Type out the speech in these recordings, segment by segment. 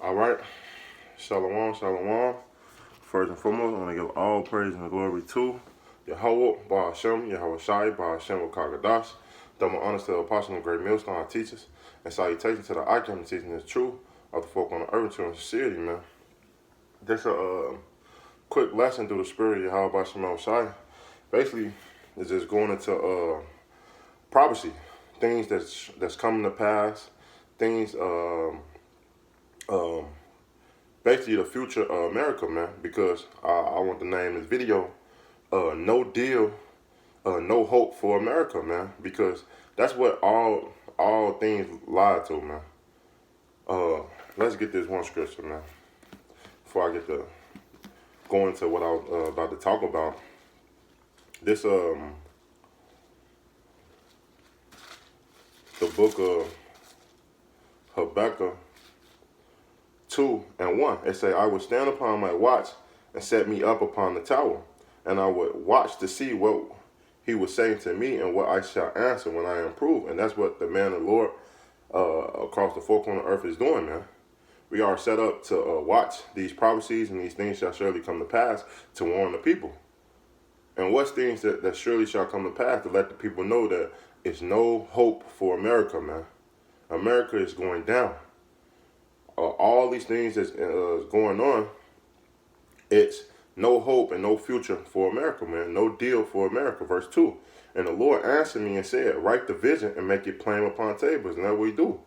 All right. Shalom, shalom. First and foremost, I want to give all praise and glory to Yahweh, Bahashem, Yahweh Shai, Bahashem, Wakagadash. Double honors to the apostle and great millstone, our teachers, and salutations to the icon teaching the truth of the folk on the earth to sincerity, man. This a quick lesson through the spirit of Yahweh Bahashem Shai. Basically, it's just going into prophecy, things that's coming to pass, things um, basically the future of America, man, because I want to name this video No Deal, No Hope for America, man, because that's what all things lie to, man. Let's get this one scripture, man, before I get to go into what I was about to talk about. This, the book of Habakkuk 2:1. It say, I would stand upon my watch and set me up upon the tower, and I would watch to see what he was saying to me and what I shall answer when I improve. And that's what the man of the Lord across the four corners of the earth is doing, man. We are set up to watch these prophecies, and these things shall surely come to pass to warn the people. And what's things that surely shall come to pass to let the people know that it's no hope for America, man. America is going down. All these things that's going on, it's no hope and no future for America, man. No deal for America. Verse 2. And the Lord answered me and said, write the vision and make it plain upon tables. And that's what we do.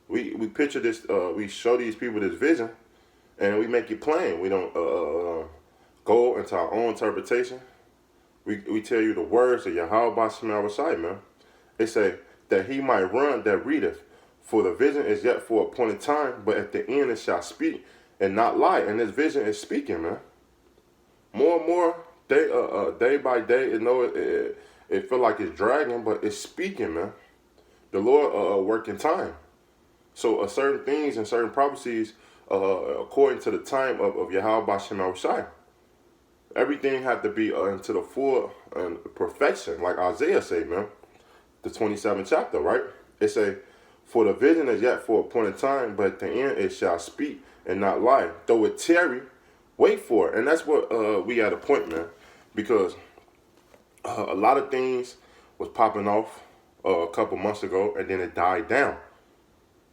We picture this, we show these people this vision, and we make it plain. We don't go into our own interpretation. We tell you the words of Yahweh Bashim Shai, man. It say that he might run that readeth. For the vision is yet for a appointed time, but at the end it shall speak and not lie. And this vision is speaking, man. More and more, day by day, it feel like it's dragging, but it's speaking, man. The Lord working time. So certain things and certain prophecies, according to the time of Yahweh Bashim Shai. Everything had to be into the full perfection, like Isaiah say, man. The 27th chapter, right? It say, for the vision is yet for a appointed time, but at the end it shall speak and not lie. Though it tarry, wait for it. And that's what we at a point, man. Because a lot of things was popping off a couple months ago, and then it died down.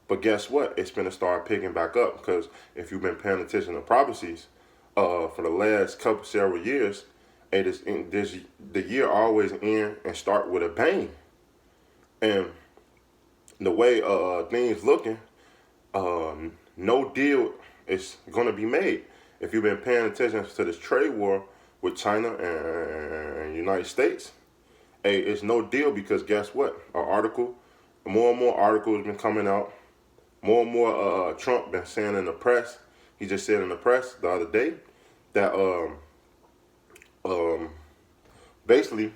But guess what? It's going to start picking back up, because if you've been paying attention to prophecies for the last several years, the year always end and start with a bang. And the way things looking, no deal is going to be made. If you've been paying attention to this trade war with China and United States, hey, it's no deal, because guess what? More and more articles been coming out. More and more Trump been saying in the press. He just said in the press the other day that basically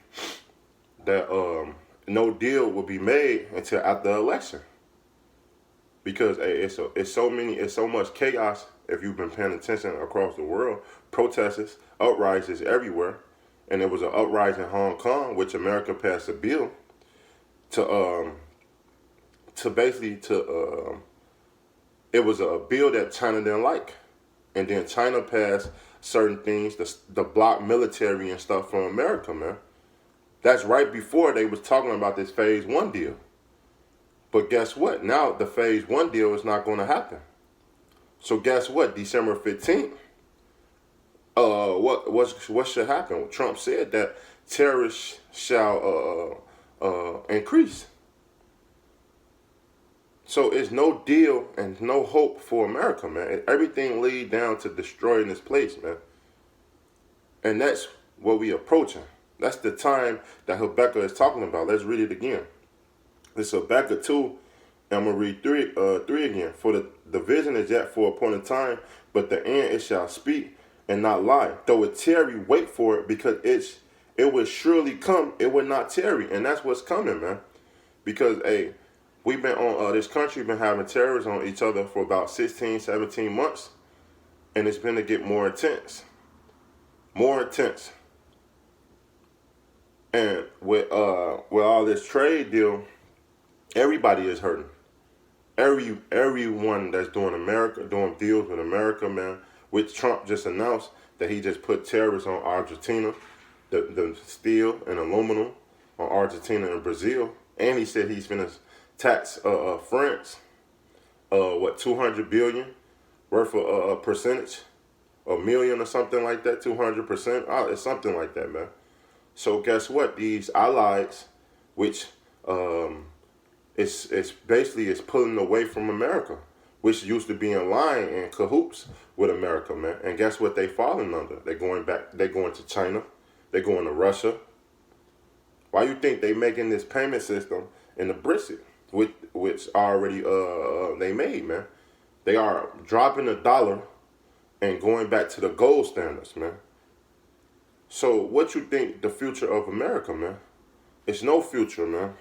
that no deal will be made until after the election, because it's so much chaos. If you've been paying attention across the world, protests, uprisings everywhere, and there was an uprising in Hong Kong, which America passed a bill to basically it was a bill that China didn't like, and then China passed certain things, the block military and stuff from America, man. That's right before they was talking about this phase 1 deal. But guess what? Now the phase 1 deal is not going to happen. So guess what? December 15th, what should happen? Trump said that terrorists shall increase. So it's no deal and no hope for America, man. Everything lead down to destroying this place, man. And that's what we approaching. That's the time that Habakkuk is talking about. Let's read it again. This is Habakkuk 2, and I'm going to read 3 again. For the vision is yet for a appointed time, but the end it shall speak and not lie. Though it tarry, wait for it, because it will surely come. It will not tarry. And that's what's coming, man. Because, hey, we've been on, this country been having terrorists on each other for about 16, 17 months. And it's been to get more intense. More intense. And with all this trade deal, everybody is hurting. everyone that's doing deals with America, man. Which Trump just announced that he just put tariffs on Argentina, the steel and aluminum on Argentina and Brazil, and he said he's gonna tax France, 200 billion worth of percentage, a million or something like that, 200%. It's something like that, man. So guess what? These allies, which it's basically it's pulling away from America, which used to be in line and cahoots with America, man. And guess what they falling under? They're going back. They're going to China. They're going to Russia. Why you think they making this payment system in the Brexit, which already they made, man? They are dropping the dollar and going back to the gold standards, man. So what you think the future of America, man? It's no future, man.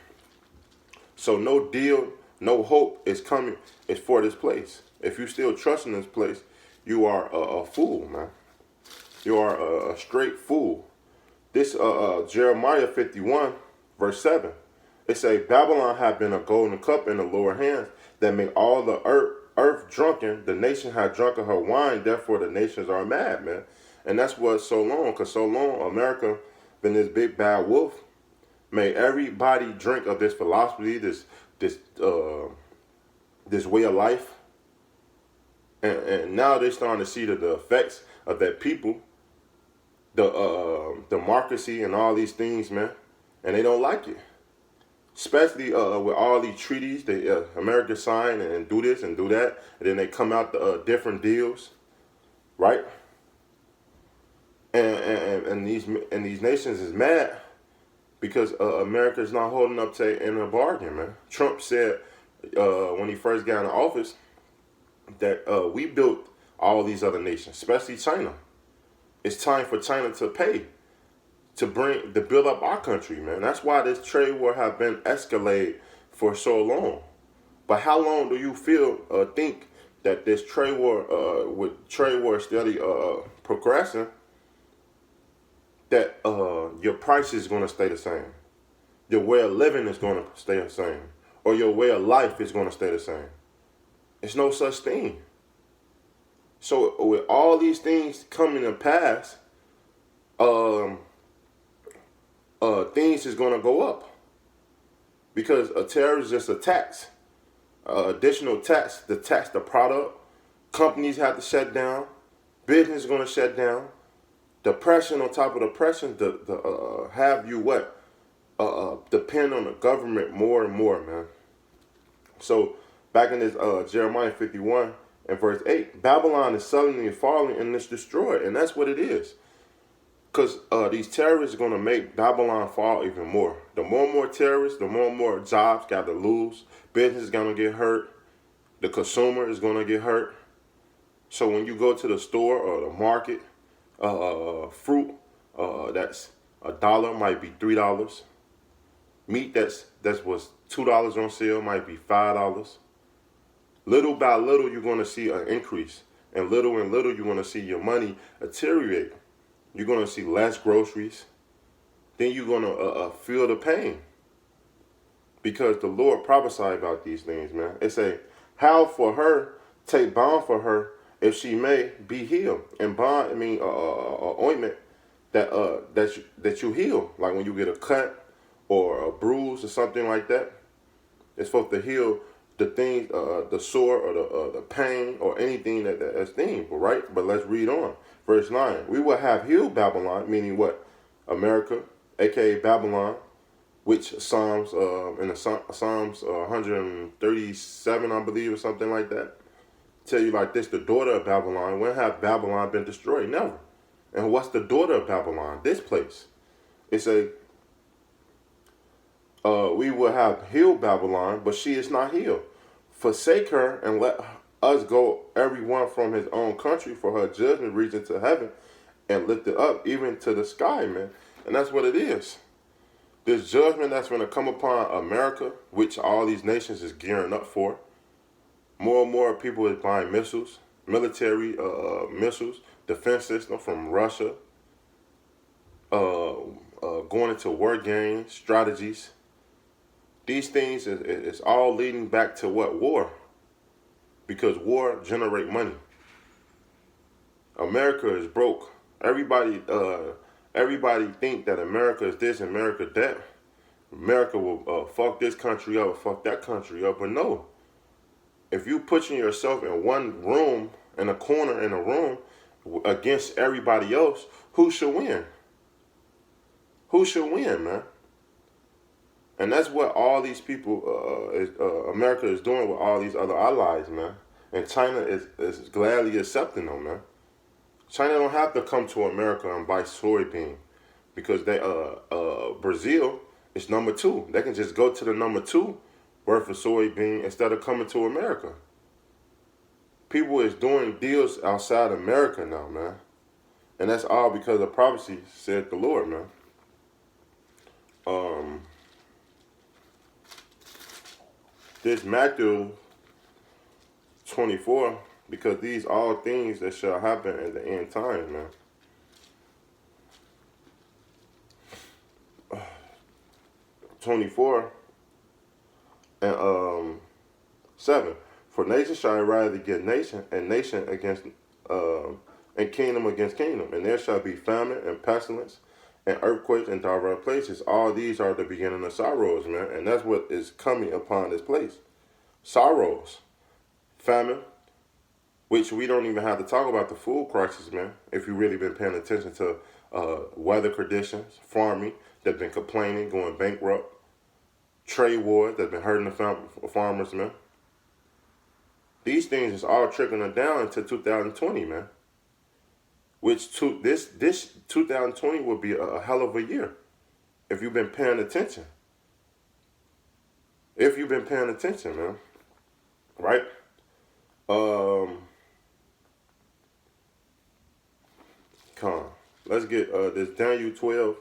So no deal, no hope is coming. Is for this place. If you still trust in this place, you are a fool, man. You are a straight fool. This Jeremiah 51, verse 7. It say, Babylon had been a golden cup in the Lord's hands that made all the earth drunken. The nation had drunken her wine, therefore the nations are mad, man. And that's what's so long, because so long America been this big bad wolf, made everybody drink of this philosophy, this way of life. And now they're starting to see the effects of that people, the democracy and all these things, man. And they don't like it. Especially with all these treaties that America signed and do this and do that. And then they come out the different deals, right? And these nations is mad because America is not holding up to in a bargain, man. Trump said when he first got in office that we built all these other nations, especially China. It's time for China to pay to build up our country, man. That's why this trade war have been escalated for so long. But how long do you think that this trade war, with trade war steady progressing, that your price is going to stay the same, your way of living is going to stay the same, or your way of life is going to stay the same? It's no such thing. So with all these things coming to pass, things is going to go up because a tariff is just a tax, additional tax to tax the product. Companies have to shut down. Business is going to shut down. Depression on top of depression to have you depend on the government more and more, man. So back in this Jeremiah 51 and verse 8, Babylon is suddenly falling and it's destroyed, and that's what it is. Because these terrorists are going to make Babylon fall even more. The more and more terrorists, the more and more jobs got to lose. Business is going to get hurt. The consumer is going to get hurt. So when you go to the store or the market, fruit that's $1 might be $3. Meat that was $2 on sale might be $5. Little by little, you're going to see an increase. And little, you're going to see your money deteriorate. You're going to see less groceries. Then you're going to feel the pain. Because the Lord prophesied about these things, man. It say, how for her, take balm for her, if she may be healed. And balm, ointment that you heal. Like when you get a cut or a bruise or something like that. It's supposed to heal the things, the sore or the pain or anything that's thing, right? But let's read on. Verse 9, we will have healed Babylon, meaning what? America, aka Babylon, which Psalms, in the Psalms 137, I believe, or something like that, tell you like this, the daughter of Babylon. When have Babylon been destroyed? Never. And what's the daughter of Babylon? This place. It's we will have healed Babylon, but she is not healed. Forsake her and let us go everyone from his own country, for her judgment reaching to heaven and lift it up even to the sky, man. And that's what it is. This judgment that's going to come upon America, which all these nations is gearing up for. More and more people is buying missiles, military missiles, defense system from Russia, going into war games, strategies. These things is all leading back to what? War. because war generate money. America is broke. Everybody think that America is this, America that. America will fuck this country up, fuck that country up, but no. If you putting yourself in one room, in a corner in a room, against everybody else, who should win? Who should win, man? And that's what all these people, America is doing with all these other allies, man. And China is gladly accepting them, man. China don't have to come to America and buy soybean because Brazil is number two. They can just go to the number two worth of soybean instead of coming to America. People is doing deals outside America now, man. And that's all because of prophecy, said the Lord, man. This Matthew 24, because these all things that shall happen in the end times, man. 24 and 7. For nation shall arise against nation, and nation against and kingdom against kingdom, and there shall be famine and pestilence and earthquakes in diverse places. All these are the beginning of sorrows, man, and that's what is coming upon this place. Sorrows, famine, which we don't even have to talk about the food crisis, man. If you've really been paying attention to weather conditions, farming that's been complaining, going bankrupt, trade wars that's been hurting the farmers, man. These things is all trickling down into 2020, man. This 2020 will be a hell of a year if you've been paying attention. If you've been paying attention, man. Right? Let's get this Daniel 12.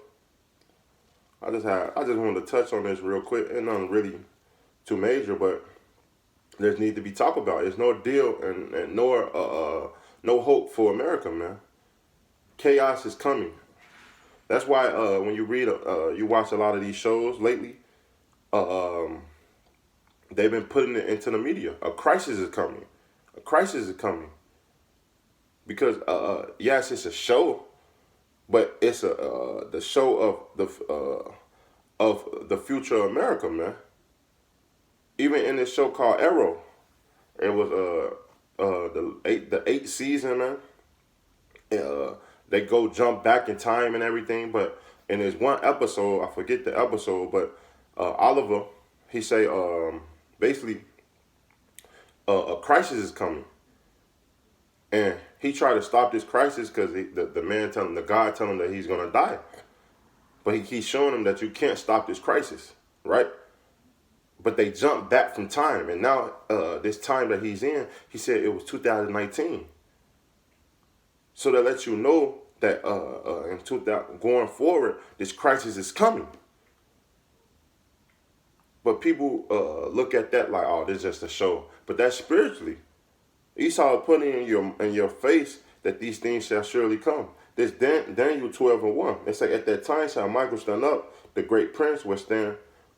I just wanted to touch on this real quick. Ain't nothing really too major, but there's need to be talked about. There's no deal and no hope for America, man. Chaos is coming. That's why when you read, you watch a lot of these shows lately, they've been putting it into the media. A crisis is coming. A crisis is coming. Because yes, it's a show, but it's the show of the future of America, man. Even in this show called Arrow, it was the eighth season, man. They go jump back in time and everything, but in this one episode, I forget the episode, but Oliver, he say basically a crisis is coming, and he tried to stop this crisis because the God telling him that he's gonna die, but he's showing him that you can't stop this crisis, right? But they jumped back from time, and now this time that he's in, he said it was 2019. So that lets you know that in 2000, going forward, this crisis is coming. But people look at that like, oh, this is just a show. But that's spiritually. Esau putting in your face that these things shall surely come. This Daniel 12 and 1. They say, at that time shall Michael stand up, the great prince will stand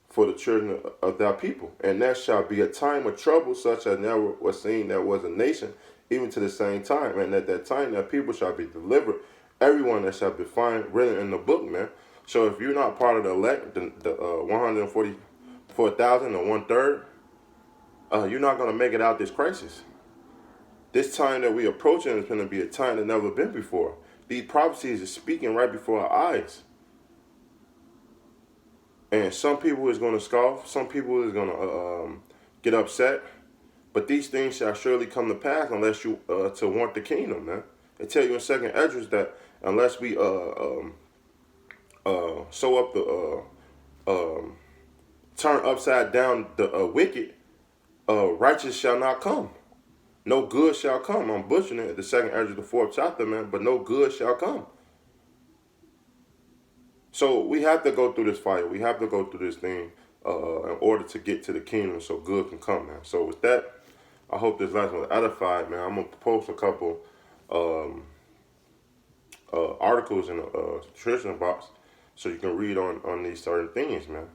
for the children of thy people. And there shall be a time of trouble such as never was seen there was a nation, even to the same time. And at that time that people shall be delivered, everyone that shall be found written in the book, man. So if you're not part of the elect, the 144,000 or 1/3, you're not going to make it out this crisis. This time that we're approaching is going to be a time that never been before. These prophecies are speaking right before our eyes. And some people is going to scoff. Some people is going to get upset. But these things shall surely come to pass unless you to want the kingdom, man. They tell you in 2nd Esdras that unless we sew up turn upside down the wicked, righteous shall not come. No good shall come. I'm butchering it. The 2nd Esdras, the 4th chapter, man. But no good shall come. So we have to go through this fire. We have to go through this thing in order to get to the kingdom so good can come, man. So with that, I hope this lesson was edified, man. I'm going to post a couple articles in the description box so you can read on these certain things, man.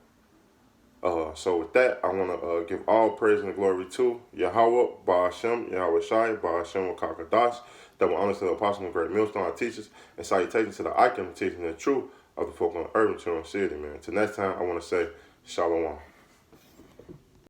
So with that, I want to give all praise and glory to Yahweh, Ba'ashem, Yahweh Shai, Ba'ashem, Wakakadash, that will honor to the apostle and great millstone, our teachers, and salutations to the icon teaching the truth of the folk on the earth and children of city, man. Till next time, I want to say Shalom.